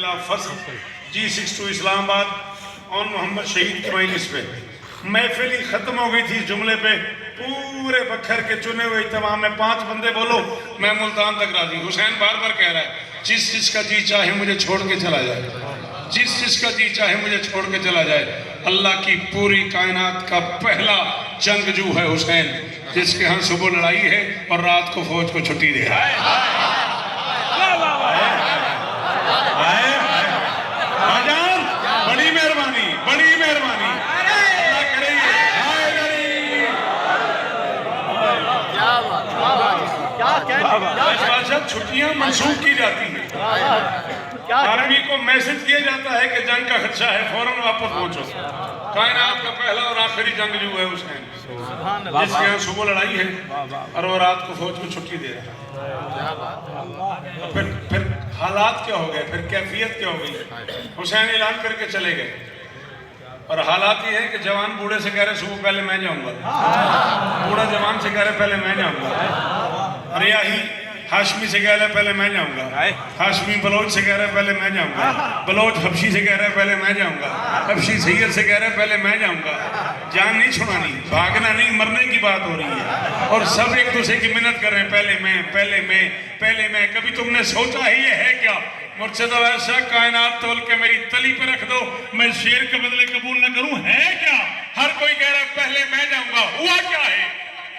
बिला फज़ल G62 इस्लामाबाद और मोहम्मद शहीद की मजलिस पे महफिल ही खत्म हो गई थी। इस जुमले पे पूरे बखर के चुने हुए इज्तिमा में 5 बंदे बोलो मैं मुल्तान तक राजी। हुसैन बार बार कह रहा है जिस जिसका जी चाहे मुझे छोड़ के चला जाए, जिस जिसका जी चाहे मुझे छोड़ के चला जाए। अल्लाह की पूरी कायनात का पहला जंगजू है हुसैन, जिसके यहाँ सुबह लड़ाई है और रात को फौज को छुट्टी दे रहा है। बड़ी मेहरबानी, बड़ी मेहरबानी। छुट्टियां मंसूख की जाती हैं, आर्मी को मैसेज किया जाता है कि जंग का खदशा है, फौरन वापस पहुंचो। कायनात का पहला और आखिरी जंगजू है हुसैन, जिसके यहाँ सुबह लड़ाई है और वो रात को फौज को छुट्टी दे रहा है। फिर हालात क्या हो गए, फिर कैफियत क्या हो गई। हुसैन ऐलान करके चले गए और हालात ये है कि जवान बूढ़े से कह रहे सुबह पहले मैं जाऊंगा, बूढ़ा जवान से कह रहे पहले मैं जाऊंगा, रियाही हाशमी से कह रहे पहले मैं जाऊंगा, हाशमी बलोच से कह रहे पहले मैं जाऊंगा, बलोच हबशी से कह रहे पहले मैं जाऊंगा, हबशी सैयद से कह रहे पहले मैं जाऊंगा। जान नहीं छुड़ानी, भागना नहीं, मरने की बात हो रही है और सब एक दूसरे की मिन्नत कर रहे हैं पहले मैं, पहले मैं, पहले मैं। कभी तुमने सोचा ही ये है क्या मुझसे तो ऐसा कायनात तोल के मेरी तली पे रख दो, मैं शेर के बदले कबूल न करूं, है क्या? हर कोई कह रहा है पहले मैं जाऊंगा। हुआ क्या है?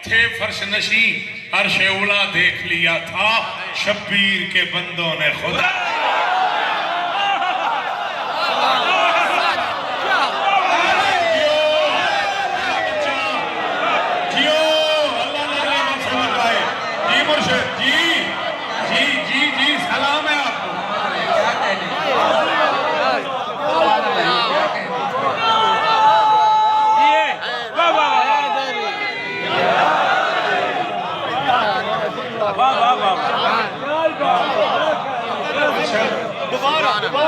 थे फर्श नशी अर्श उला देख लिया था, शब्बीर के बंदों ने खुदा। सलाम है आपको।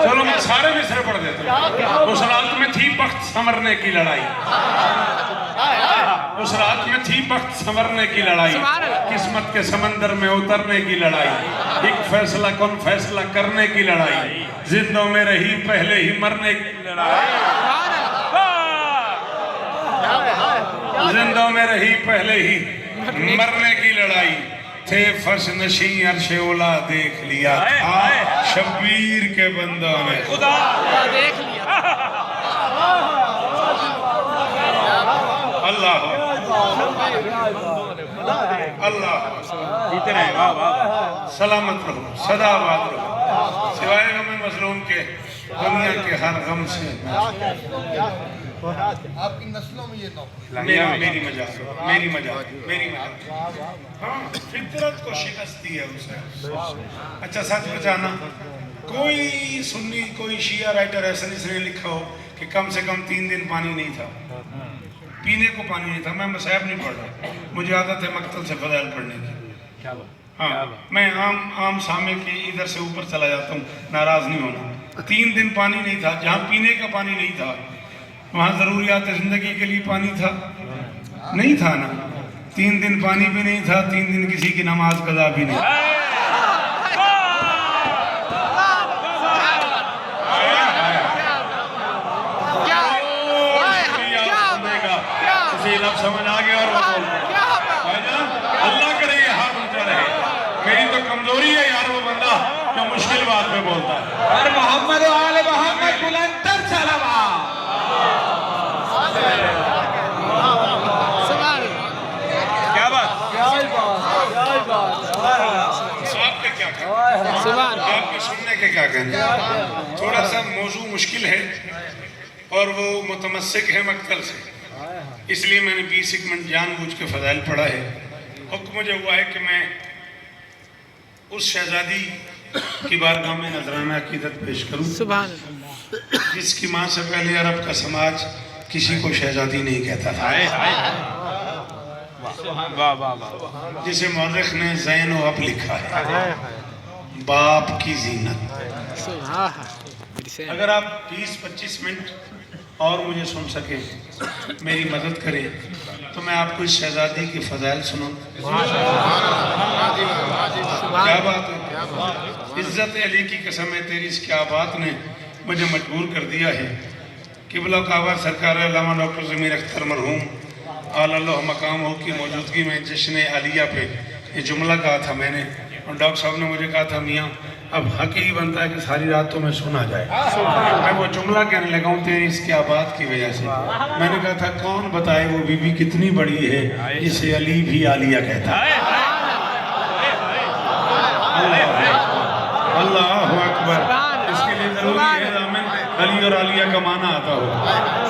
चलो मैं सारे मिसरे पढ़ देता हूँ। उस रात में थी बख्त संवरने की लड़ाई, उस रात में थी बख्त संवरने की लड़ाई, किस्मत के समंदर में उतरने की लड़ाई, एक फैसला कौन फैसला करने की लड़ाई, जिंदों में रही पहले ही मरने की लड़ाई, जिंदों में रही पहले ही मरने की लड़ाई। थे फर्श नशी अर्श ओला देख लिया था, शब्बीर के बंदों ने खुदा देख लिया। अल्लाह अल्लाह सलामत रहो, सदाबाद रहो, सिवाय गम मजलूम के दुनिया के हर गम से। आपकी नस्लों में ये मेरी मजाक, मेरी मजाक, मेरी मजाक। हाँ, फितरत को शिकस्त दी है उसे। अच्छा सच बचाना, कोई सुन्नी कोई शिया राइटर ऐसा नहीं लिखा हो कि कम से कम 3 दिन पानी नहीं था, पीने को पानी नहीं था। मैं मसाहब नहीं पढ़ रहा, मुझे आदत है मक्तल से फज़ाइल पढ़ने की। हाँ, मैं आम सामे के इधर से ऊपर चला जाता हूँ, नाराज नहीं होना। 3 दिन पानी नहीं था, जहाँ पीने का पानी नहीं था वहाँ ज़रूरियात ज़िंदगी के लिए पानी था नहीं था ना। 3 दिन पानी भी नहीं था, 3 दिन किसी की नमाज कज़ा भी नहीं। समझ आ गया और अल्लाह करे ये हाथ ऊंचा रहे। मेरी तो कमजोरी है यार वो बंदा जो मुश्किल बात पे बोलता है। अरे मोहम्मद आले मोहम्मद बुलंदर सलावा। क्या बात, आपके क्या कहना, आपके सुनने के क्या कहना। थोड़ा सा मौजू मुश्किल है और वो मुतमस्सिक है मक्तल से, इसलिए मैंने 20 मिनट जानबूझ के फजाइल पढ़ा है। हुक्म मुझे हुआ है कि मैं उस शहजादी की बारगाह में नजराना अकीदत पेश करूं जिसकी माँ से पहले अरब का समाज किसी को शहजादी नहीं कहता था, जिसे मौलिक ने ज़ैन व अब लिखा है, बाप की जीनत। अगर आप 20-25 मिनट और मुझे सुन सके, मेरी मदद करें, तो मैं आपको इस शहजादी की फजाइल सुनाऊं। क्या बात है। इज्जत अली की कसम है तेरी इस क्या बात ने मुझे मजबूर कर दिया है। किबला काबा सरकार अल्लामा डॉक्टर ज़मीर अख्तर मरहूम आला मकाम हो की मौजूदगी में जश्न आलिया पे ये जुमला कहा था मैंने, और डॉक्टर साहब ने मुझे कहा था मियाँ अब हक ही बनता है कि सारी रात तो मैं सुना जाए। मैं वो जुमला कहने लगा हूँ तेरी इस क्या बात की वजह से। मैंने कहा था कौन बताए वो बीबी कितनी बड़ी है जिसे अली भी आलिया कहता है। अल्लाह अकबर। इसके लिए जरूरी है आमिन अली और आलिया का माना आता हो।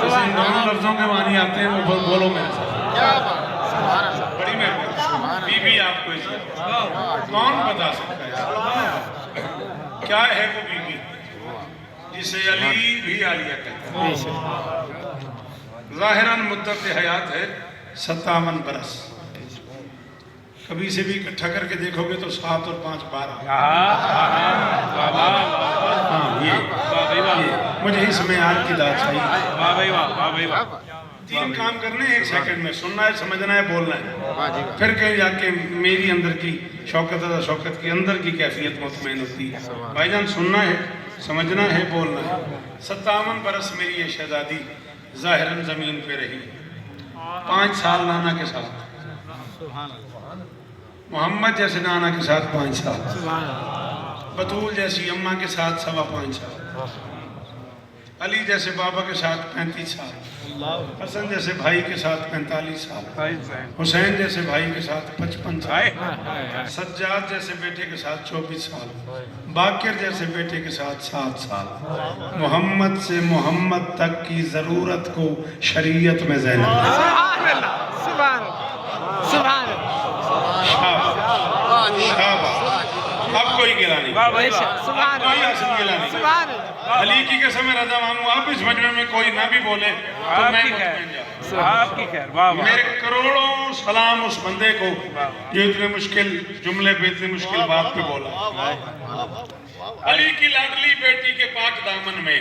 जैसे इन दोनों लफ्जों के मानी आते हैं वो बोलो मेरे साथ। बड़ी मेहरबानी। बीबी आपको कौन बता सकता है क्या है वो बीबी जिसे अली भी आलिया कहता है। ज़ाहिरन मुद्दत हयात है 57 बरस। कभी से भी इकट्ठा करके देखोगे तो 7 और 5 12। हाँ ये मुझे इस मेयार की दाद चाहिए। 3 काम करने हैं 1 सेकंड में, सुनना है, समझना है, बोलना है। फिर कहीं जाके मेरी अंदर की शौकत की अंदर की कैफियत मुतमईन होती है। भाईजान सुनना है, समझना है, बोलना है। 57 बरस मेरी ये शहजादी ज़ाहिरन ज़मीन पे रही। 5 साल नाना के साथ, मोहम्मद जैसे नाना के साथ 5 साल, बतूल जैसी अम्मा के साथ 5.25 साल, अली जैसे बाबा के साथ 35 साल, हसन जैसे भाई के साथ 45 साल, हुसैन जैसे भाई के साथ 55 साल, सज्जाद जैसे बेटे के साथ 24 साल, बाकिर जैसे बेटे के साथ 7 साल, मोहम्मद से मोहम्मद तक की जरूरत को शरीयत में ज़ैनब। अब कोई गिला नहीं, कोई असली गिला नहीं। अली की कसम रजा मानू आप इस मजमे में कोई ना भी बोले तो मैं आपकी खैर। मेरे करोड़ों सलाम उस बंदे को जो इतने मुश्किल जुमले पे इतनी मुश्किल बात पे बोला। अली की लाडली बेटी के पाक दामन में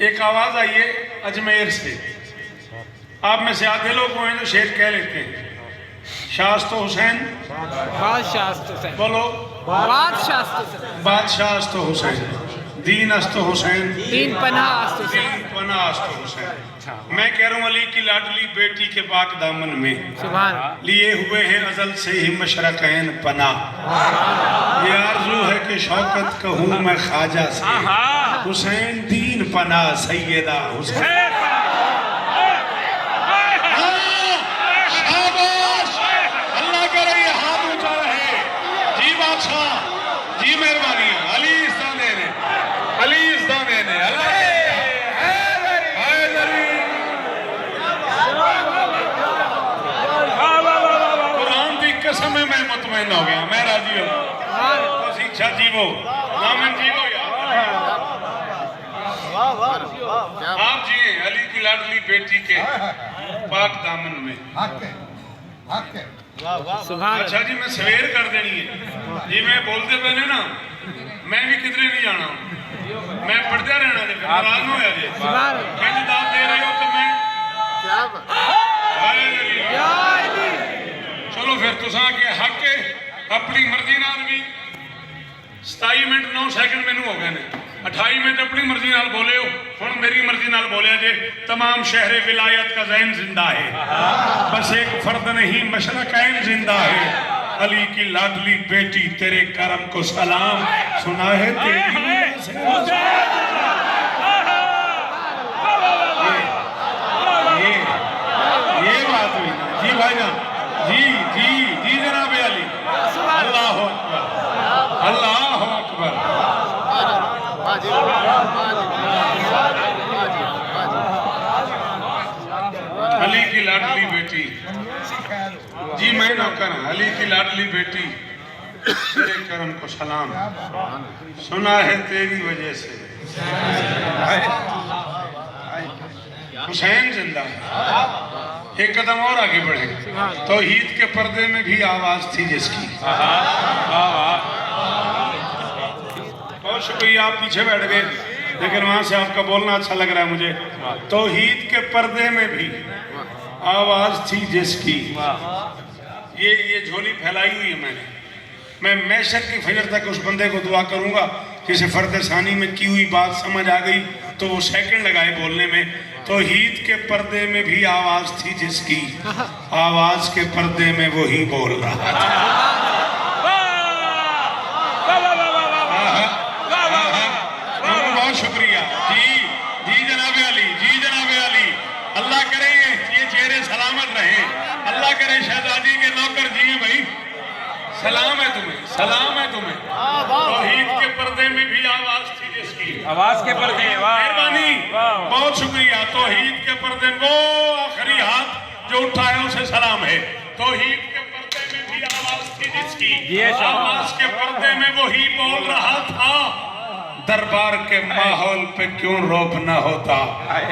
एक आवाज आई है अजमेर से। आप में से आधे लोग हैं जो शेर कह लेते हैं शास्तो हुसैन, बोलो बादशाह हुसैन, दीन अस्तो हुसैन, दीन पनाह अस्तो हुसैन। मैं कह रहा हूँ अली की लाडली बेटी के पाक दामन में लिए हुए हैं अजल से ही मशरकैन पनाह। ये आरज़ू है कि शौकत कहूँ मैं ख्वाजा से, हुसैन दीन पनाह सैयदा हुसैन। जी मेहरबानी है अली इस्तान देने, अली इस्तान देने, कुरान की कसम है मैं मुतमईन हो गया, मैं राजी हूँ। तो शिक्षा जीवो नामन जीवो यार। आप जिए अली की लाडली बेटी के पाक दामन में। अच्छा जी मैं सवेर कर देनी है जी। मैं बोलते पहले ना मैं भी किधरे नहीं जाना, मैं पढ़ते रहना जी। नाराज हो जी मैं दाद दे रहे हो तो मैं चलो फिर तुसा के हक के अपनी मर्जी नाल भी 27 मिनट 9 सेकंड मैनू हो गए ने। 28 मिनट अपनी मर्जी नाल बोले हो, हुण मेरी मर्जी नाल बोलिया जे। तमाम शहरे विलायत का ज़ैन जिंदा है, बस एक फर्द नहीं मशरकैन जिंदा है। अली की लाडली बेटी तेरे करम को सलाम, सुना है तेरी ये बात हुई जी भाईजान। जी जी जी जनाब अली। अल्लाह अकबर, अल्लाह अकबर। अली की लाडली बेटी जी मैं नौकर हूं। अली की लाडली बेटी तेरे करम को सलाम, सुना है तेरी वजह से हुसैन जिंदा है। एक कदम और आगे बढ़े, तौहीद के पर्दे में भी आवाज थी जिसकी। बहुत शुक्रिया, आप पीछे बैठ गए लेकिन वहां से आपका बोलना अच्छा लग रहा है मुझे। तौहीद के पर्दे में भी आवाज थी जिसकी। ये झोली फैलाई हुई है मैंने। मैं मैशर की फजर तक उस बंदे को दुआ करूंगा जिसे फर्द सानी में की हुई बात समझ आ गई तो वो सेकंड लगाए बोलने में। तौहीद के पर्दे में भी आवाज थी जिसकी, आवाज के पर्दे में वो ही बोल रहा था। बहुत शुक्रिया जी, जी जनाब अली, जी जनाब अली। अल्लाह करे ये चेहरे सलामत रहे, अल्लाह करे शहजादी के नौकर जिए भाई। सलाम है तुम्हें, सलाम है तुम्हें। तौहीद के पर्दे में भी आवाज थी जिसकी, आवाज के पर्दे। मेहरबानी, बहुत शुक्रिया। तौहीद के पर्दे में वो आखिरी हाथ जो उठा है उसे सलाम है। तौहीद के पर्दे में भी आवाज थी जिसकी, आवाज के पर्दे में वो ही बोल रहा था। दरबार के माहौल पे क्यों रौब ना होता,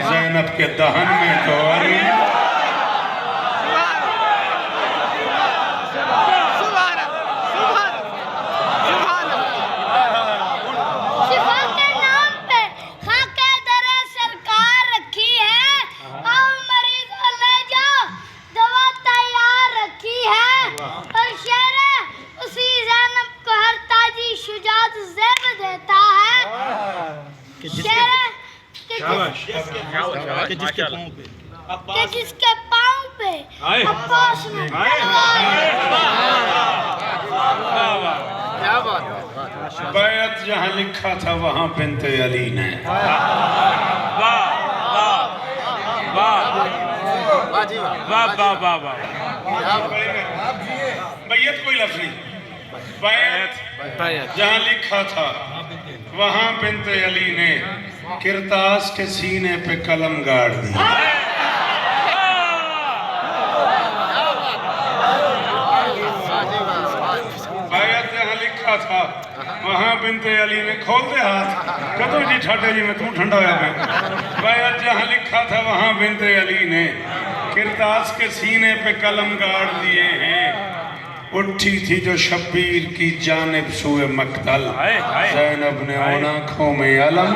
ज़ैनब के दहन में तो अली। जिसके पाँव पे अब्बास में बैत जहाँ लिखा था वहाँ बिन्ते अली ने। बैत कोई लफ्ज नहीं, बैत जहाँ लिखा था वहाँ बिन्ते अली ने किरतास के सीने पे कलम गाड़ दी। बैत जहाँ लिखा था वहाँ बिन्ते अली ने, खोलते हाथ कदों जी ठाटे जी में तू ठंडा होया मैं। बैत जहाँ लिखा था वहाँ बिन्ते अली ने किरतास के सीने पे कलम गाड़ दिए हैं। उठी थी जो शब्बीर की जानिब सुए मक्तल, ज़ैनब ने उन आँखों में अलम।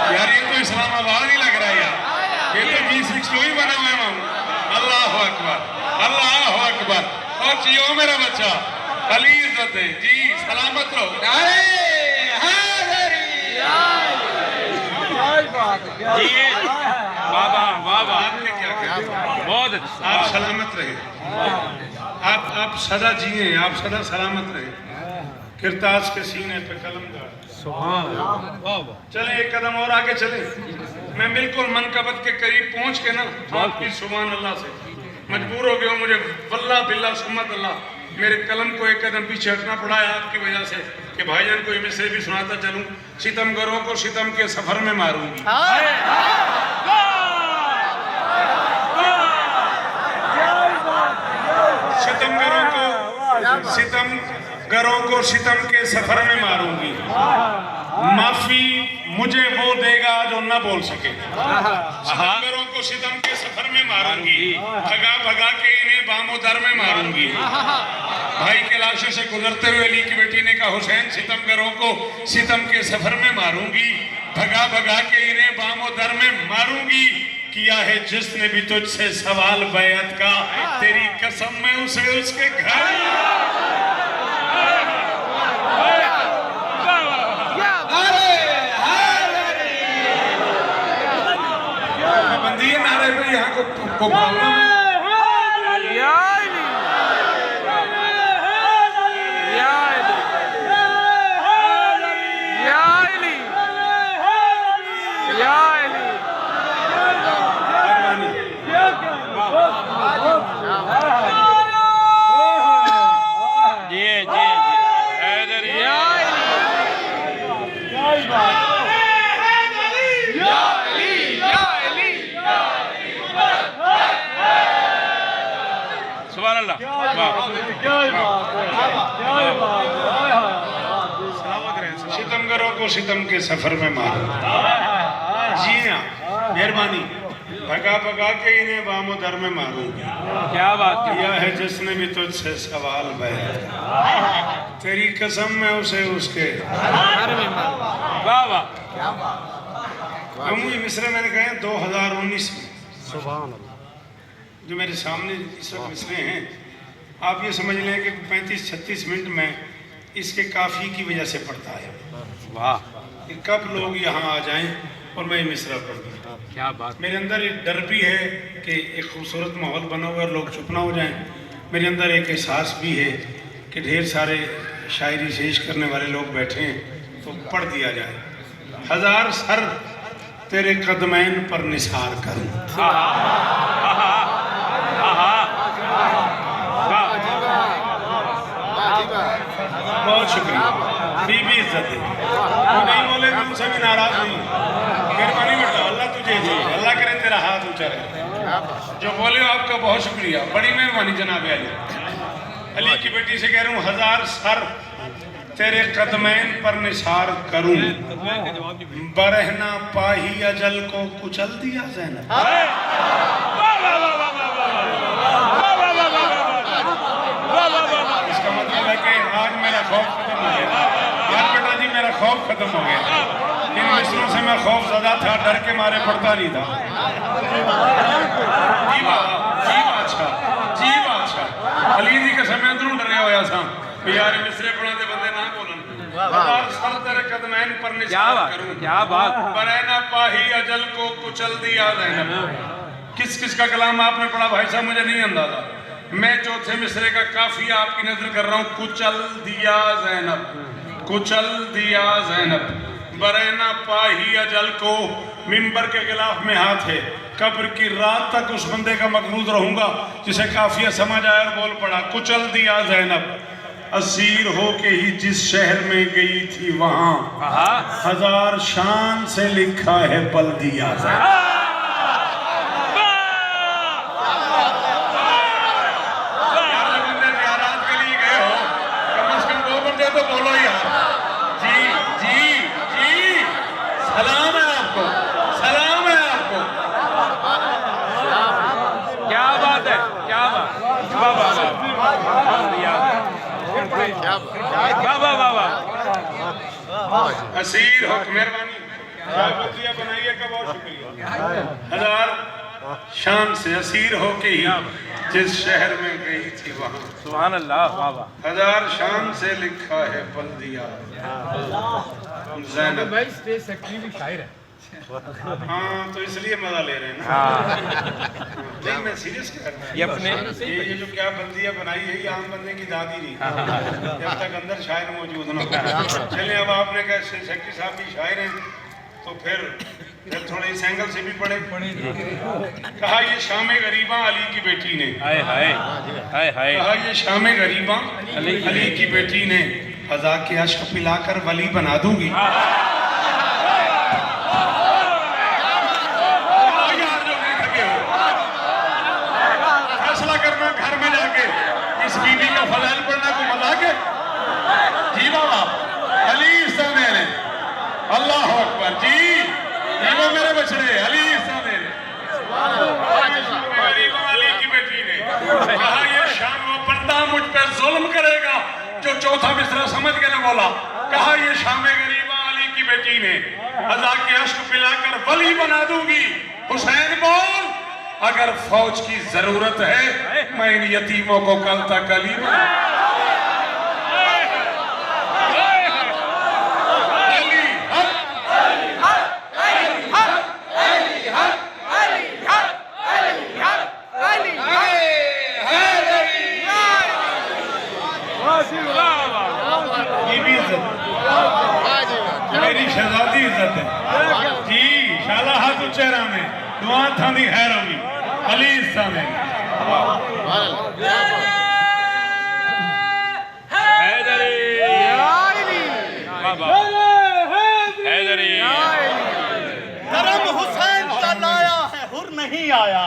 यार ये तो इस्लामाबाद ही लग रहा है यार, ये तो G6 ही बना हुआ है। अल्लाह अकबर, अल्लाह अकबर। और जियो मेरा बच्चा, अली इज्जत है जी, सलामत रहो। आपके क्या कहते हैं? बहुत अच्छा, आप सलामत रहे, आप सदा जिए, आप सदा सलामत रहे। किरतास के सीने पे कलम गाड़। चले एक कदम और आगे चले। मैं बिल्कुल मनकबत के करीब पहुंच के ना आपकी सुभान अल्लाह से मजबूर हो गया हूँ। मुझे वल्लाह बिल्लाह सुम्मत अल्लाह मेरे कलम को एक कदम पीछे हटना पड़ा है आपकी वजह से कि भाईजान को मैं से भी सुनाता चलूं। सितमगरों को सितम के सफर में मारूंगी। सितमगरों को सितम के सफर में मारूंगी। माफी मुझे वो देगा जो न बोल सके। सितमगरों को सितम के सफर में मारूंगी, भगा भगा के इन्हें बामो दर में मारूंगी। भाई के लाशों से गुजरते हुए अली की बेटी ने कहा, हुसैन सितमगरों को सितम के सफर में मारूंगी, भगा भगा के इन्हें बामो दर में मारूंगी। किया है जिसने भी तुझसे सवाल बैत का, तेरी कसम मैं उसे उसके घर। बंदी नारे पे यहाँ को प्रॉब्लम है। सितमगरों को सितम के सफर में मारो। जी हाँ, मेहरबानी। भगा भगा के इन्हें बामो दर में मारूंगी। क्या बात किया है जिसने भी तुझसे सवाल बैठ, तेरी कसम मैं उसे उसके वाह वाह। मिस्र मैंने कहे 2019 में जो मेरे सामने इस वक्त मिसरे हैं, आप ये समझ लें कि 35-36 मिनट में इसके काफ़ी की वजह से पढ़ता है। वाह, कि कब लोग यहाँ आ जाएं और मैं ये मिसरा पढ़ दूँ। क्या बात। मेरे अंदर एक डर भी है कि एक खूबसूरत माहौल बना हुआ और लोग चुप ना हो जाएं। मेरे अंदर एक एहसास भी है कि ढेर सारे शायरी शेष करने वाले लोग बैठे हैं, तो पढ़ दिया जाए। हजार सर तेरे कदमैन पर निसार करूं। बहुत शुक्रिया, बीबी इज्जत है। वो नहीं बोले मैं उनसे भी नाराज नहीं। मेहरबानी बेटा, अल्लाह तुझे दे, अल्लाह करे तेरा हाथ ऊंचा रहे। जो बोले आपका बहुत शुक्रिया, बड़ी मेहरबानी जनाब अली। अली की बेटी से कह रहा हूँ, हजार सर तेरे कदमैन पर निसार करूं, बरहना पाही अजल को कुचल दिया ज़ैनब। इसका मतलब है कि आज मेरा खौफ खत्म हो गया। आज बेटा जी मेरा खौफ खत्म हो गया। इन मिसरों से मैं खौफ ज़्यादा था, डर के मारे पढ़ता नहीं था। जी बादशाह, जी बादशाह। अली जी के समय अंदरों डरे होया था यार मिसरे पढ़ाते बंदे ना बोलन। सर तेरे कदमैन पर निसार करूं, क्या बात। बरहना पाही अजल को कुचल दिया ज़ैनब। किस किस का कलाम आपने पढ़ा भाई साहब, मुझे नहीं अंदाजा। मैं चौथे मिसरे का काफिया आपकी नजर कर रहा हूँ। कुचल दिया ज़ैनब, कुचल दिया ज़ैनब, बरहना पाही अजल को। मिंबर के गिलाफ में हाथ है, कब्र की रात तक उस बंदे का मकरूज रहूंगा जिसे काफिया समझ आया और बोल पड़ा। कुचल दिया ज़ैनब, असीर हो के ही जिस शहर में गई थी वहां, हजार शान से लिखा है पल दिया ज़ैनब। तो बोलो यार, जी जी जी, सलाम है आपको, सलाम है आपको। क्या बात है, क्या बात। वाह वाह वाह वाह। असीर हो, मेहरबानी बनाइए का बहुत शुक्रिया। हजार शान से असीर हो के ही जिस शहर में गई थी वहाँ, सुभान अल्लाह। वाह वाह। हजार शान से लिखा है पल दिया ज़ैनब। भाई स्टेज सेक्रेटरी भी शायर है। हाँ तो इसलिए मजा ले रहे हैं ना। नहीं मैं सीरियस कह रहा हूँ। ये अपने ये जो क्या बंदियाँ बनाई है ये आम बंदे की दादी नहीं, जब तक अंदर शायर मौजूद ना हो। चलिए अब आपने कहा सेक्रेटरी साहब भी शायर हैं, तो फिर थोड़े इस एंगल से भी पढ़े। कहा ये शाम गरीबा अली की बेटी ने, हाय हाय हाय हाय। कहा ये शाम गरीबा अली की बेटी ने, फजा के अश्क पिलाकर वली बना दूंगी। फैसला करना घर में जाके, इस बीवी का फजाइल पढ़ना को मजाक है? जी बाबा, अली इस्सा मेरे, अल्लाह अकबर जी, ये वो मेरे बछड़े अली इस्सा मेरे। अली की बेटी ने कहा ये शाम वो बंदा मुझ पे जुल्म करेगा जो चौथा मिसरा समझ के ना बोला। कहा ये शाम गरीबा अली की बेटी ने, अज़ा के अश्क पिलाकर वली बना दूंगी। हुसैन बोल, अगर फौज की जरूरत है मैं इन यतीमों को कल तक अली मेरी शहजादी इज्जत है जी। शाला हाथ चेहरा में दुआ था दी खैर होगी अली इस्सा में। करम हुसैन का लाया है हुर नहीं आया,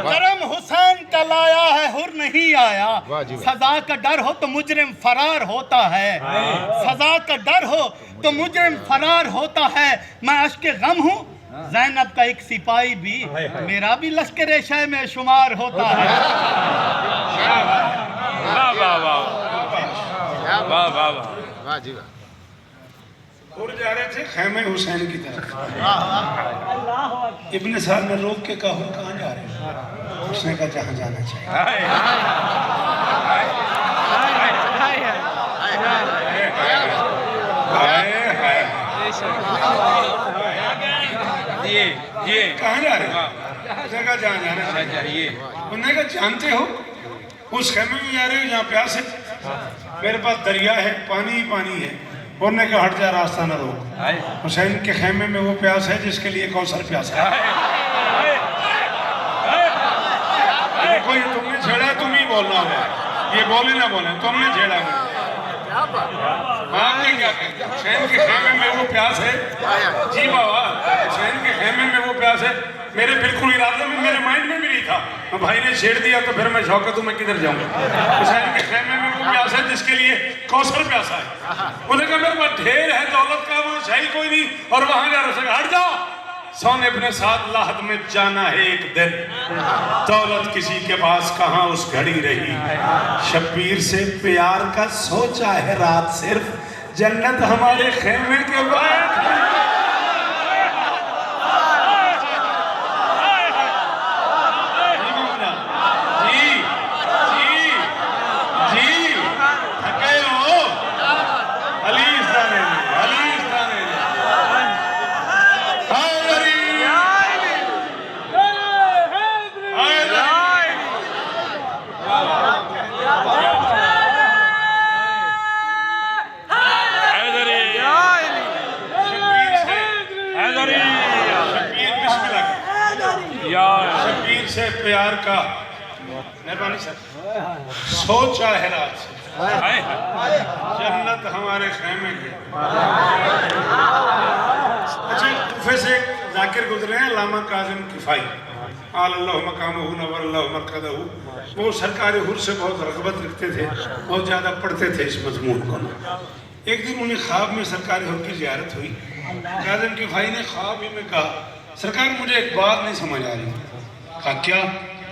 करम हुसैन का लाया है हुर नहीं आया। सजा का डर हो तो मुजरिम फरार होता है, सजा का डर हो तो मुजरिम फरार होता है। मैं अश्के गम हूँ ज़ैनब का एक सिपाही भी, मेरा भी लश्कर शह में शुमार होता है। वाह वाह वाह वाह वाह वाह जी वाह। और जा रहे थे खैमे हुसैन की तरफ। इब्ने साहब ने रोक के कहा कहाँ जा रहे हैं? उसने कहा जहाँ जाना चाहिए। ये कहाँ जा रहे हो? उसने कहा जहाँ जाना चाहिए। उन्होंने कहा जानते हो उस खेमे में जा रहे हो जहाँ प्यास है, मेरे पास दरिया है, पानी ही पानी है। उन्होंने कहा हट जा, रास्ता न रोक। हुसैन के खेमे में वो प्यास है जिसके लिए कौसर प्यास है। देखो ये तुमने छेड़ा, तुम ही बोलना होगा, ये बोले ना बोले, तुमने छेड़ा मुझे। आपने क्या कहते? हुसैन के खेमे में वो प्यास है। जी बाबा, हुसैन के खेमे में वो प्यास है। मेरे बिल्कुल इरादे में, मेरे माइंड में भी नहीं था। भाई ने छेड़ दिया तो फिर मैं शौकत हूँ, मैं किधर जाऊंगा? हुसैन के खेमे में वो प्यास है जिसके लिए कौसर प्यासा है। उन्होंने कहा मेरे पास ढेर है दौलत का, वहाँ शाही कोई नहीं, और वहां जा रहा, हट जाओ। सोने अपने साथ लाहद में जाना है एक दिन, दौलत किसी के पास कहाँ उस घड़ी रही। शब्बीर से प्यार का सोचा है रात, सिर्फ जन्नत हमारे खेमे के बाद। शब्बीर से प्यार का मेहरबानी सर सोचा है रात से, जन्नत हमारे खेमे के। अच्छा, कुफे से जाकिर गुजरे हैं, अल्लामा काज़िम किफ़ाई आलल्लाहु मकामहु नव्वरल्लाहु मरकदहु। वो सरकार हुर से बहुत रग़बत रखते थे, बहुत ज़्यादा पढ़ते थे इस मज़मून को। एक दिन उन्हें ख्वाब में सरकार हुर की ज़ियारत हुई। काज़िम किफ़ाई ने ख्वाब ही में कहा, सरकार मुझे एक बात नहीं समझ आ रही। कहा क्या?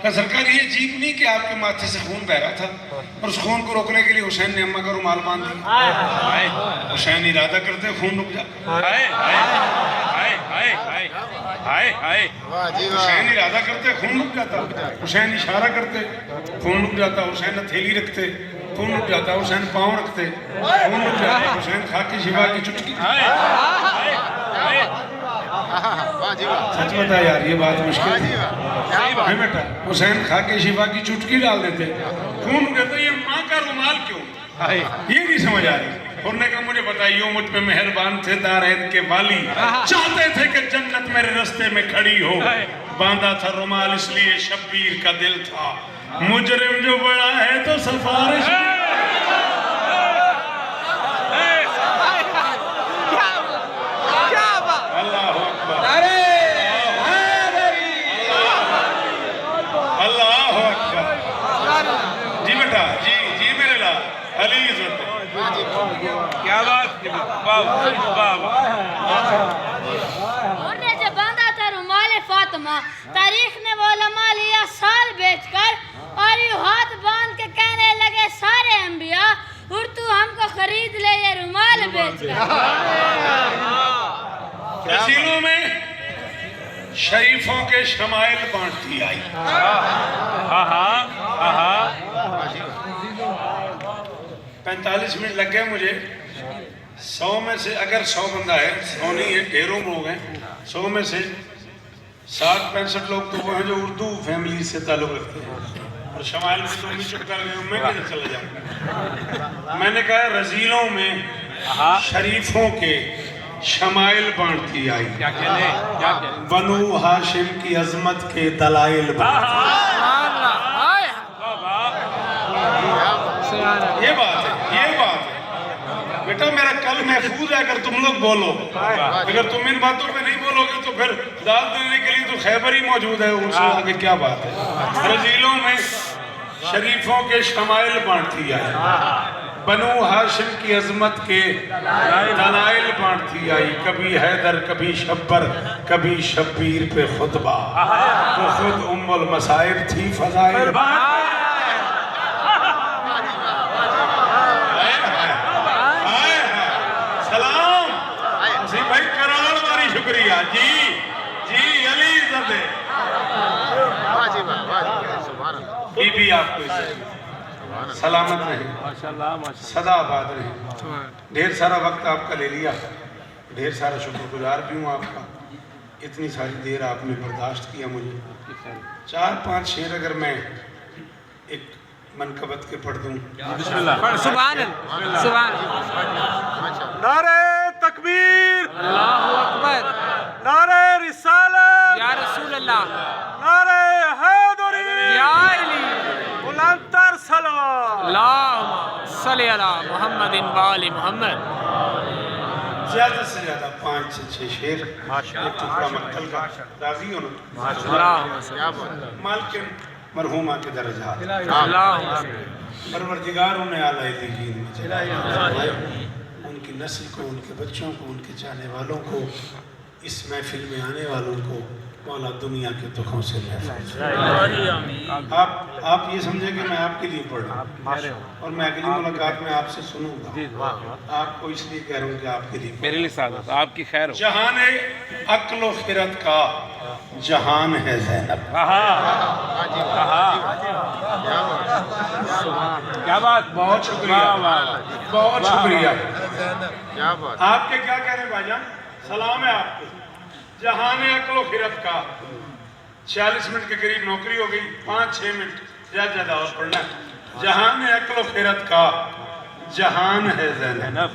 कहा सरकार ये अजीब नहीं कि आपके माथे से खून बह रहा था और उस खून को रोकने के लिए हुसैन ने अम्मा का रुमाल बांध दिया। हुसैन इरादा करते खून रुक जाता, हुसैन इरादा करते खून रुक जाता, हुसैन इशारा करते खून रुक जाता, हुसैन हथेली रखते खून रुक जाता, हुसैन पाँव रखते खून रुक जाता, हुसैन खाकी शिवा की चुटकी। सच बता यार, ये बात मुश्किल है बेटा। हुसैन खाके शिफा की चुटकी डाल देते, खून कहते, ये माँ का रुमाल क्यों? ये नहीं समझ आ रही। उन्होंने कहा मुझे बताइए, मुझ पे मेहरबान थे दारैन के वाली, चाहते थे कि जन्नत मेरे रास्ते में खड़ी हो। बांधा था रुमाल इसलिए शब्बीर का दिल था, मुजरिम जो बड़ा है तो सिफारिश। क्या बात, उन्होंने जब बांधा था रुमाल फातिमा, तारीख ने वो लम्हा लिया साल बेचकर, और यू हाथ बांध के कहने लगे सारे अंबिया, और तू हमको खरीद ले ये रुमाल बेचकर। रसीलों में शरीफों के शमाइल बांटती आई। 45 मिनट लग गए मुझे। 100 में से अगर 100 बंदा है, 100 नहीं है, ढेरों लोग हैं, 100 में से 60-65 लोग तो वो हैं जो उर्दू फैमिली से ताल्लुक़ रखते हैं, और शमाइल में तुम भी चुप कर रहे हो, मैं किधर चला जाऊँगा? मैंने कहा रजीलों में शरीफों के शमाइल बांटती आई। क्या कहने? बनु हाशिम की अजमत के दलाइल ये बात है, ये बात है बेटा। मेरा कल महफूज है अगर तुम लोग बोलो। अगर तुम इन बातों पे नहीं बोलोगे तो फिर दाद देने के लिए तो खैबर ही मौजूद है, उनसे आगे क्या बात है। रजीलों में शरीफों के शमाइल बांटती आई, बनु हाशिम की अजमत के दलाइल बांटती आई। कभी हैदर, कभी शब्बर, कभी शब्बीर पे खुतबा, वो खुद उम्मुल मसाइब थी फजाइल। सलाम जी भाई, करार वाली शुक्रिया जी, जी अली ज़दे। बीबी आपको इज्जत सलामत रहे, सदा आबाद रहे। ढेर सारा वक्त आपका ले लिया, ढेर सारा शुक्रगुजार भी हूँ आपका। इतनी सारी देर आपने बर्दाश्त किया मुझे। 4-5 शेर अगर मैं एक मनकबत के पढ़ दूँ। सुभान सुभान। नारे तकबीर, अल्लाहु अकबर, नारे रिसालत, या रसूल अल्लाह, नारे हैदरी, या अली, बुलंदतर सलाम, अल्लाहुम्मा सल्ली अला मुहम्मदिन व आलि मुहम्मद। ज्यादा से ज्यादा 5-6 शेर, एक टुकड़ा मक्तल का। राजी हो ना? अल्लाहुम्मा सल्ली मालिक मरहूमा के दर्जात, अल्लाहुम्मा परवरदिगार उन्हें आला इल्लीयीन में जगह, उनकी नस्ल को, उनके बच्चों को, उनके चाहने वालों को, इस महफिल में आने वालों को मौला दुनिया के दुखों से महफूज। आप ये समझे कि मैं आपके लिए पढ़ रहा हूँ और मैं अगली मुलाकात में आपसे सुनूंगा। आपको इसलिए कह रहा हूँ कि आपके लिए, मेरे लिए सादत, आपकी खैर हो। जहान अक्ल व खिरत का जहान है ज़ैनब। क्या बात, बहुत शुक्रिया, बहुत शुक्रिया। क्या बात। आपके क्या कह रहे हैं भाईजान? सलाम है आपको। जहान अक्ल व खिरत का 46 मिनट के करीब नौकरी हो गई, 5-6 मिनट ज्यादा और पढ़ना। जहान अक्ल व खिरत का जहान है ज़ैनब।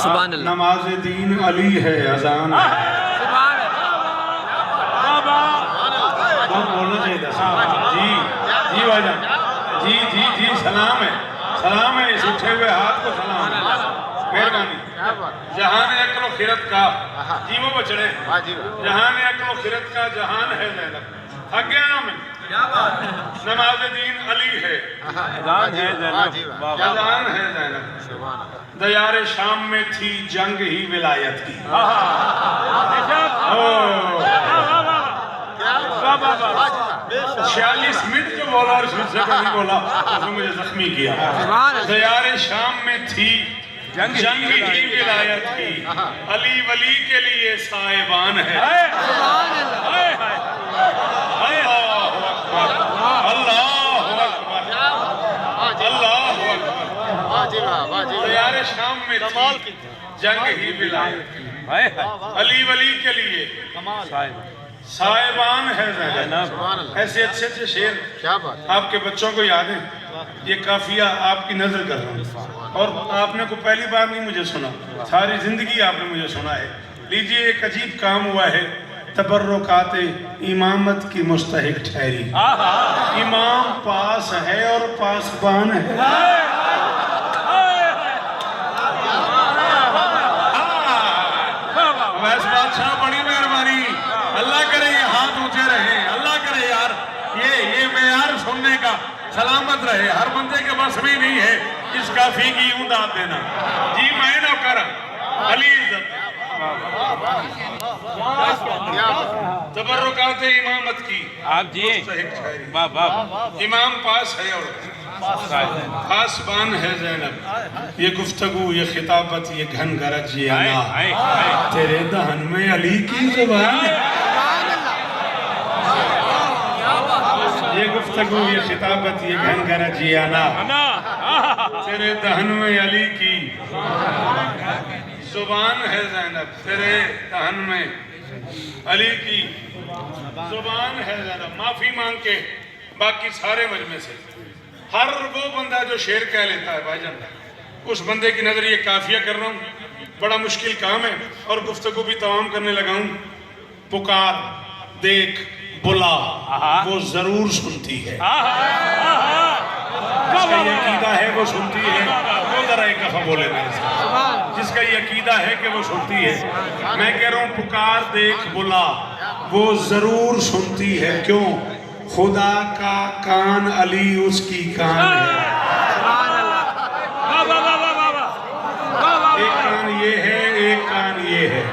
सुभान अल्लाह, नमाज दीन अली है, अजान है। सुभान बहुत बोलना चाहिए था। जी भाईजान, जी सलाम है, सलाम है। इस उठे हुए हाथ को सलाम है, मेहरबानी। जहान अक्ल व खिरत का, जी वो बचड़े, जहान अक्ल व खिरत का जहान है ज़ैनब। थक गया मैं। नमाज दीन अली है, अजान है ज़ैनब, अजान है ज़ैनब। दयारे शाम में थी जंग ही विलायत की। 46 मिनट जो बोला और उससे नहीं बोला, उसने मुझे जख्मी किया। दयारे शाम में थी जंग ही विलायत की, अली वली के लिए साहिबान है। दयारे शाम में थी जंग ही विलायत की, अली वली के लिए साहिबान है ज़ैनब। ऐसे अच्छे शेर क्या बात। आपके बच्चों को याद है। ये काफिया आपकी नजर कर रहा हूँ और आपने को पहली बार नहीं मुझे सुना, सारी जिंदगी आपने मुझे सुना है। लीजिए, एक अजीब काम हुआ है। तबर्रुकात इमामत की मुस्तहिक ठहरी, इमाम पास है और पासबान है। वैसे बादशाह बड़ी मेहरबानी, अल्लाह करे ये हाथ ऊंचे रहे, अल्लाह करे यार ये मेयार सुनने का सलामत रहे। हर बंदे के बस में नहीं है इस काफी की यूं दाद देना। जी मैं नौकर अली इज्जत। तबर्रुकात इमामत की आप जी, वाह वाह, इमाम पास है और पासबान है ज़ैनब। ये गुफ्तगू, ये खिताबत, ये घन गरज, ये अना तेरे दहन में अली की जुबान है। ये गुफ्तगू, ये खिताबत, ये घन गरज, ये अना तेरे दहन में अली की जुबान है ज़ैनब। तेरे दहन में अली की जुबान है ज़ैनब। माफी मांग के बाकी सारे मजमे से हर वो बंदा जो शेर कह लेता है भाईजान, उस बंदे की नजर ये काफिया कर रहा हूँ। बड़ा मुश्किल काम है और गुफ्तगू भी तमाम करने लगा हूँ। पुकार, देख, बुला, वो जरूर सुनती है। जिसका ये अकीदा है वो सुनती है। वो जरा एक दफा बोले मेरे साथ, जिसका ये अकीदा है कि वो सुनती है। मैं कह रहा हूँ, पुकार, देख, बुला, वो जरूर सुनती है। क्यों? खुदा का कान अली उसकी कान है। एक कान ये है, एक कान ये है।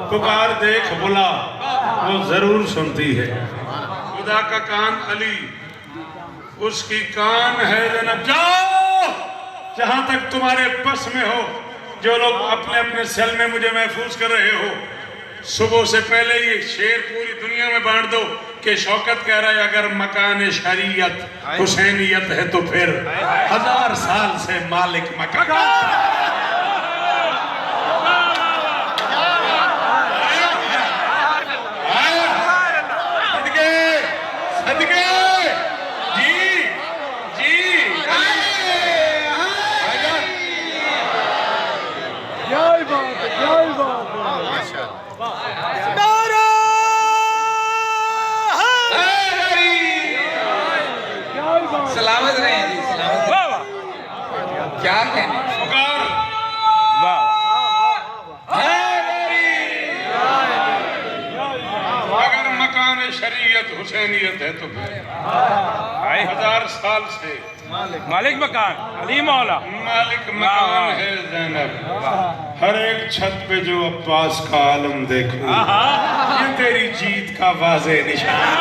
पुकार, देख, बुला, वो जरूर सुनती है। खुदा का कान अली उसकी कान है। ज़ैनब जाओ जहां तक तुम्हारे बस में हो। जो लोग अपने अपने सेल में मुझे महफूज कर रहे हो, सुबह से पहले ये शेर पूरी दुनिया में बांट दो कि शौकत कह रहा है अगर मकान शरीयत हुसैनियत है तो फिर 1000 साल से मालिक मकान। सलामत रहे जी, सलामत। क्या कहने। अगर मकान शरीयत हुसैनियत है तो फिर 1000 साल से मालिक मकान अली मौला मालिक मकान है ज़ैनब। हर एक छत पे जो अब्बास का आलम देखूं ये तेरी जीत का वाज़े निशान।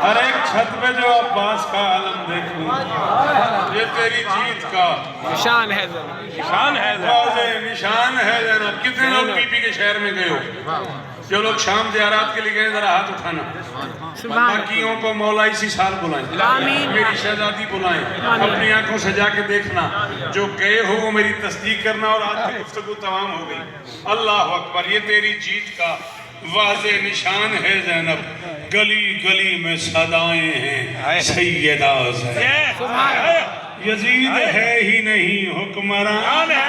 हर एक छत पे जो अब्बास का आलम देखूं ये तेरी जीत का निशान है वाज़े निशान है ज़ैनब। कितने लोग बीबी के शहर में गए हो? जो लोग शाम ज़ियारत के लिए गए जरा हाथ उठाना। बाकियों को मौला इसी साल बुलाएं, मेरी शहजादी बुलाएं, अपनी आंखों से जाके देखना। जो गए हो वो मेरी तस्दीक करना। और आज की गुफ्तगू तमाम हो गई। अल्लाह अकबर। ये तेरी जीत का वाज़े निशान है ज़ैनब। गली गली में सदाएं हैं सैयदा ज़ैनब। यजीद है ही नहीं हुक्मरान है।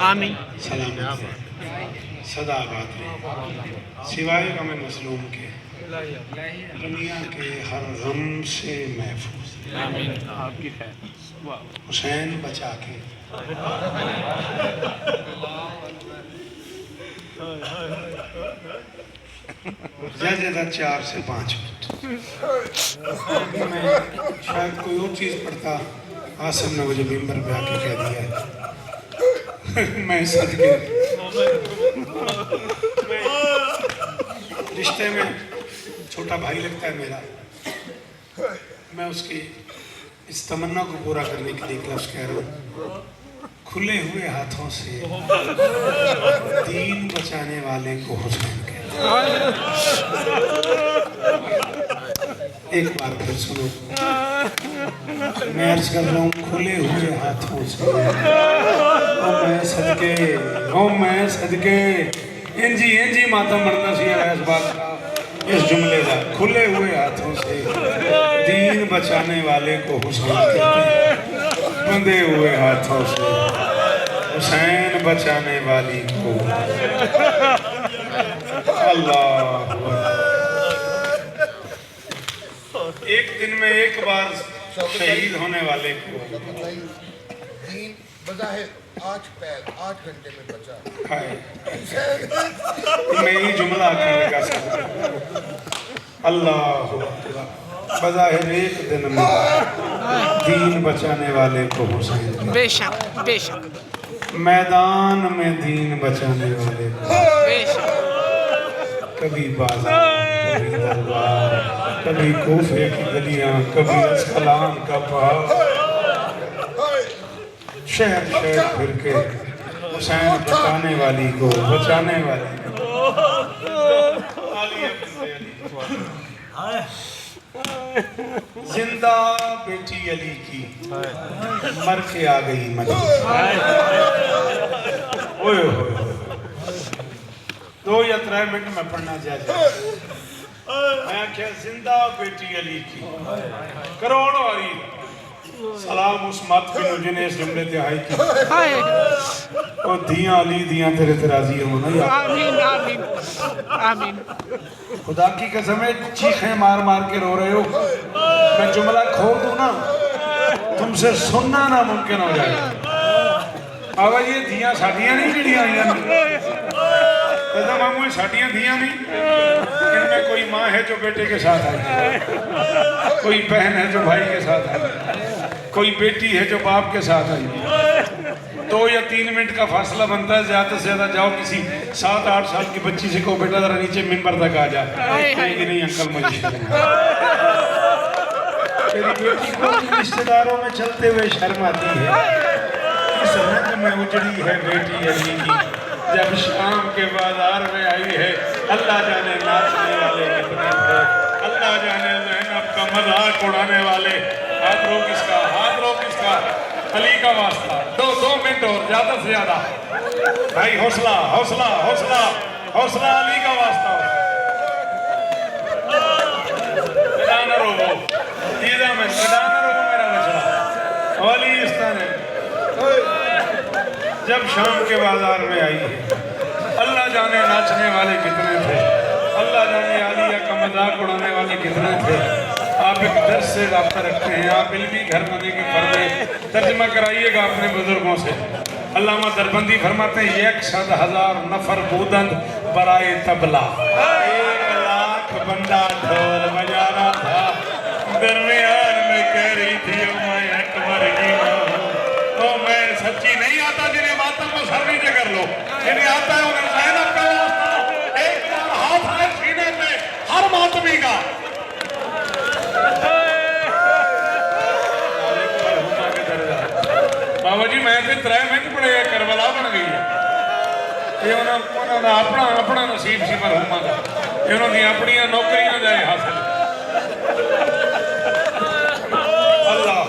आमीन। सलामत सदा आबाद रहे सिवाय गम मसलूम के दुनिया के हर गम से महफूज। हुसैन बचा के ज्यादा 4 से 5 मिनट मैं शायद कोई और चीज़ पढ़ता। आसिम ने मुझे मिंबर पे आके कह दिया मैं सदके रिश्ते में छोटा भाई लगता है मेरा। मैं उसकी इस तमन्ना को पूरा करने के लिए एक लफ्ज़ कह रहा हूँ। खुले हुए हाथों से दीन बचाने वाले को हुसैन कहते हैं। एक बार फिर सुनो। मैं अर्ज कर रहा हूँ खुले हुए हाथों से ओ मैं सदके इंजी माता मरना सी इस बात का इस जुमले का। खुले हुए हाथों से दीन बचाने वाले को हुसैन कहते हैं। बंधे हुए हाथों से हुसैन बचाने वाली को अल्लाह। एक दिन में एक बार शहीद होने वाले को दीन बज़ाहिर 8 घंटे में बचा। मैं ही जुमला करने का अल्लाह बज़ाहिर एक दिन में दीन बचाने वाले को हुसैन। बेशक बेशक। मैदान में दीन बचाने वाले को कभी बाजार कभी दरबार कभी कोफे की गलियां कभी अस्कलान का पहाड़ शहर शहर फिर के हुसैन बचाने वाली को बचाने वाली जिंदा बेटी अली की मर के आ गई मदीना। ओए होए 2 या 3 मिनट में पढ़ना चाहिए। मैं क्या जिंदा बेटी अली की करोड़ वाली सलाम उस मत को जिन्हें इस जुमले ते आई की और दियां अली दियां तेरे ते राजी हो ना यार। आमीन आमीन आमीन। खुदा की कसम है चीखें मार मार के रो रहे हो। मैं जुमला खोल दूं ना तुमसे सुनना नामुमकिन हो जाएगा। बाबा ये दियां साडियां नहीं जड़ियां आईयां तो मामू साडियां दियां नहीं। इनमें कोई माँ है जो बेटे के साथ आई, कोई बहन है जो भाई के साथ आई, कोई बेटी है जो बाप के साथ आई। 2 या 3 मिनट का फासला बनता है, ज्यादा से ज्यादा जाओ किसी 7-8 साल की बच्ची से कहो बेटा जरा नीचे मिंबर तक आ जा, कहेगी नहीं अंकल मुझे तेरी बेटी को रिश्तेदारों में चलते हुए शर्म आती है। इस रंग में उजड़ी है बेटी अली की, जब शाम के बाजार में आई है। अल्लाह जाने नाचने वाले कितने थे, अल्लाह जाने ज़ैनब का मजाक उड़ाने वाले। हाथ रोक इसका, हाथ रोक इसका, अली का वास्ता। 2 मिनट और ज्यादा से ज्यादा भाई, हौसला हौसला हौसला हौसला, अली का वास्ता। न रोको दीदा में, न रोको मेरा बछड़ा वाली इस तरह। जब शाम के बाजार में आई है, अल्लाह जाने नाचने वाले कितने थे, अल्लाह जाने आलिया का मजाक उड़ाने वाले कितने थे। आप एक दर्स से रब्ता रखते हैं, आप इल्मी घर बने के पर्दे तर्जमा कराइएगा अपने बुजुर्गों से। अल्लामा दरबंदी फरमाते हैं 100,000 नफर बूदंद बराए तबला, 1 लाख बंदा ढोल बजा रहा था। दरमियान में कह रही थी मैं अकबर की हूँ। तो मैं सच्ची नहीं आता, जिन्हें मातम में सर नीचे कर लो, जिन्हें आता है उन्हें ज़ैनब का वास्ता। एक बार हाथ है सीने पे हर मातमी का। बाबा जी मैं तो 3 मिनट पड़े करबला बन गई है। ये उन्होंने अपना अपना नसीब सी मरहूमा का, इन्होंने अपनी नौकरियां जाए हासिल। अल्लाह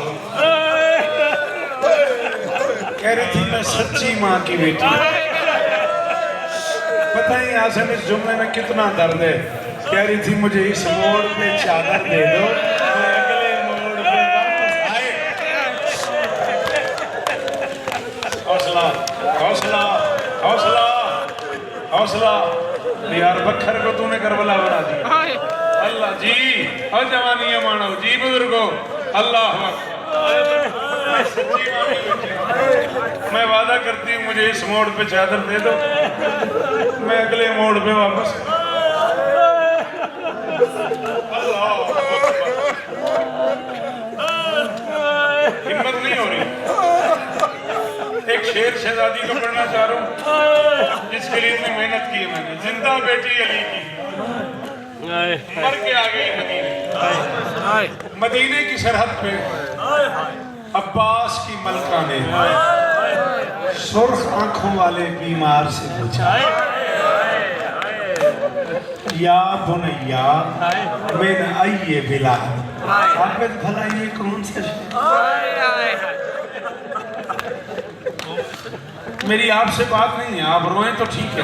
कह रही थी मैं सच्ची माँ की बेटी। पता ही आसन इस जुमले में कितना दर्द है। कह रही थी मुझे इस मोड़ पे चादर दे दो, मैं अगले मोड़ पे वापस आए। हौसला हौसला हौसला हौसला। यार बखर को तूने करबला बना दिया। अल्लाह जी और जवानी मानो जी बुजुर्गो। अल्लाह मैं वादा करती हूँ मुझे इस मोड़ पे चादर दे दो, मैं अगले मोड़ पे वापस। हिम्मत नहीं हो रही। एक शेर शहजादी को पढ़ना चाह रहा हूँ जिसके लिए इतनी मेहनत की है मैंने। जिंदा बेटी अली की मर के आ गई मदीने। मदीने की सरहद पे अब्बास की मलका ने सुर्ख आंखों वाले बीमार से पूछा या बुनैया मैं आइए बिलाल। आप भला ये कौन सा मेरी आपसे बात नहीं है, आप रोएं तो ठीक है,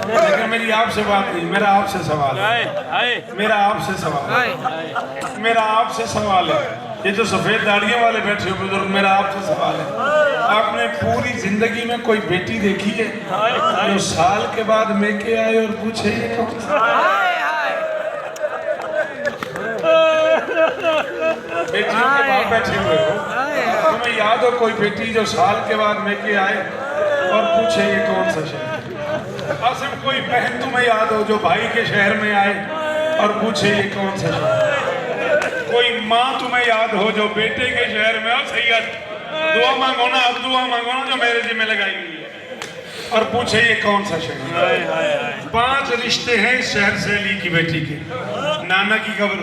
लेकिन मेरी आपसे बात नहीं। मेरा आपसे सवाल है, मेरा आपसे सवाल है, मेरा आपसे सवाल है। ये जो सफेद दाढ़ियों वाले बैठे हो बुजुर्ग, मेरा आपसे सवाल है, आपने पूरी जिंदगी में कोई बेटी देखी है जो साल के बाद लेके आए और पूछे ये कौन सा? बेटियों के बाप बैठे हुए हो, तुम्हें याद हो कोई बेटी जो साल के बाद लेके आए और पूछे ये कौन सा शहर? आसिफ कोई बहन तुम्हें याद हो जो भाई के शहर में आए और पूछे ये कौन सा शहर? कोई माँ तुम्हें याद हो जो बेटे के शहर में, और सैयद दुआ मांगो ना, अब दुआ मांगो ना जो मेरे जिम्मे लगाई हुई है, और पूछे ये कौन सा शहर? 5 रिश्ते हैं इस शहर से अली की बेटी के। नाना की कब्र,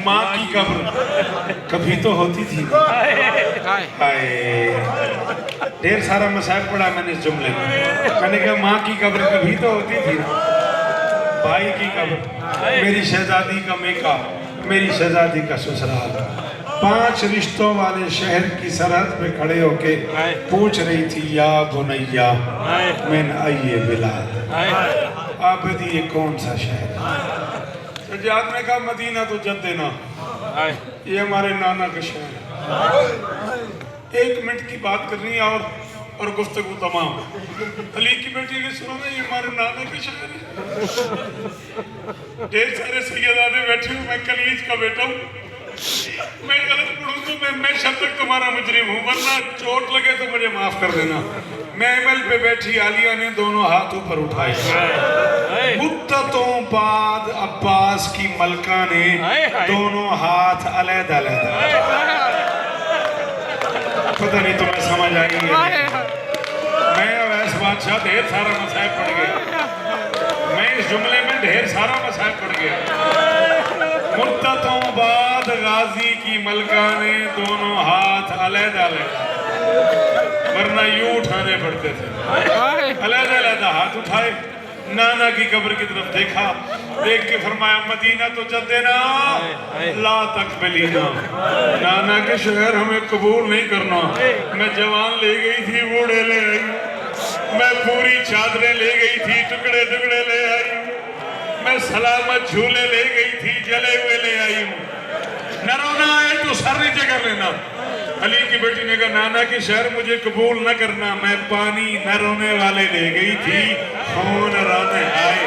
माँ की कब्र कभी तो होती थी। ढेर सारा मसाइल पढ़ा मैंने इस जुमले में। मैंने कहा माँ की कब्र कभी तो होती थी ना। भाई की कब्र, मेरी शहजादी का मेका, मेरी शहजादी का ससुराल। 5 रिश्तों वाले शहर की सरहद पे खड़े होके पूछ रही थी या बुनैया मैन आइए बिलाल। आप ये कौन सा शहर? सज्जाद ने कहा मदीना तो जद्दे ना, ये हमारे नाना का शहर है। 1 मिनट की बात करनी है और गुफ्तगू तमाम। अली की बेटी ने सुना ये हमारे नाना का शहर है। ढेर सारे सैयदादे बैठे हूँ, मैं कलीज का बेटा हूँ। मैं गलत पढ़ूँ तो मैं शब तक तुम्हारा मुजरिम हूँ, वरना चोट लगे तो मुझे माफ कर देना। महमल पे बैठी आलिया ने दोनों हाथ ऊपर उठाए। मुद्दतों बाद अब्बास की मलका ने दोनों हाथ अलग-अलग पता नहीं तुम्हें समझ आएगी या नहीं। मैं अवैस बादशाह ढेर सारा मसाइब पढ़ गया, मैं इस जुमले में ढेर सारा मसाइब पढ़ गया। मुद्दतों बाद गाजी की मलका ने दोनों हाथ अलग-अलग, वरना यूं उठाने पड़ते थे, अलग-अलग हाथ उठाए, नाना की कब्र की तरफ देखा, देख के फरमाया मदीना तो जद्देना ला तकबलीना, नाना के शहर हमें कबूल नहीं करना। मैं जवान ले गई थी, बूढ़े ले आई, मैं पूरी चादरें ले गई थी, टुकड़े टुकड़े ले आई, मैं सलामत झूले ले गई थी, जले हुए ले आई हूँ। न रोना है तो सर नीचे कर लेना। अली की बेटी ने कहा नाना के शहर मुझे कबूल न करना, मैं पानी न रोने वाले ले गई थी, खून रोने आए,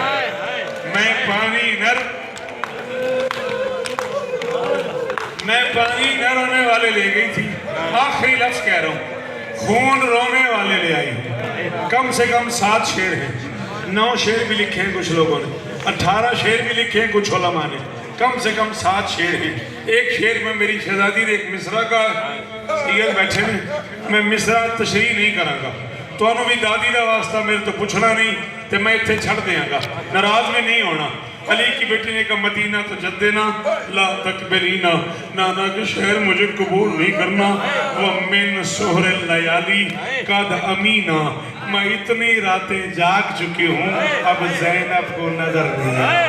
मैं पानी न रोने वाले ले गई थी। आखिरी लफ्ज कह रहा हूँ, खून रोने वाले ले आई। कम से कम 7 शेर हैं, 9 शेर भी लिखे हैं कुछ लोगों ने, 18 शेर भी लिखे हैं कुछ उलमा ने, कम से कम 7 शेर हैं। एक शेर में मेरी शहजादी ने एक मिसरा का सीयर बैठे ने, मैं मिसरा तशरीह नहीं करांगा, तो भी दादी का वास्ता मेरे तो पूछना नहीं, तो मैं इतने छड़ देंगा, नाराज में नहीं होना। अली की बेटी ने कहा मदीना तो जद्देना ला तकबरीना, नाना के शहर मुझे कबूल नहीं करना। वह मिन सोहर लयाली कद अमीना, मैं इतनी रातें जाग चुकी हूँ, अब ज़ैनब को नजर नहीं आई,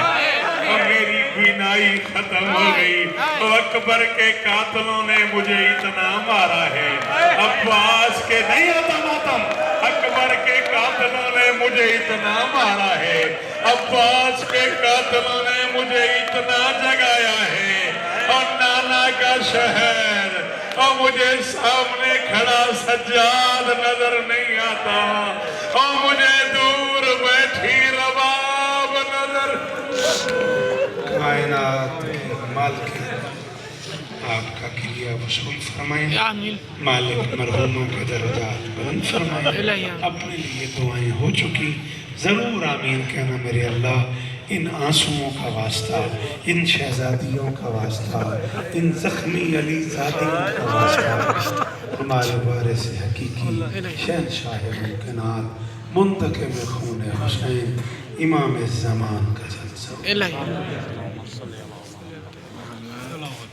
मेरी बीनाई खत्म हो गई। अकबर के कातलों ने मुझे इतना मारा है, अब्बास के नहीं आता मातम, अकबर के कातलों ने मुझे इतना मारा है, अब्बास के कातलों ने मुझे इतना जगाया है, और नाना का शहर और मुझे सामने खड़ा सज्जाद नजर नहीं आता, और मुझे दूर बैठी रबाब नजर। कायनात मालिक आपका किया वसूल फरमाए, मालिक मरहूमों के दर्जात बुलंद फरमाए। अपने लिए दुआएं हो चुकी, ज़रूर आमीन कहना मेरे अल्लाह। इन आंसुओं का वास्ता, इन शहजादियों का वास्ता, इन ज़ख्मी अली ज़ादियों का वास्ता, हमारे वारिस हकीकी शहंशाह मुमकिनात मुंतकिम खून हुसैन इमाम ज़मान का जलसा।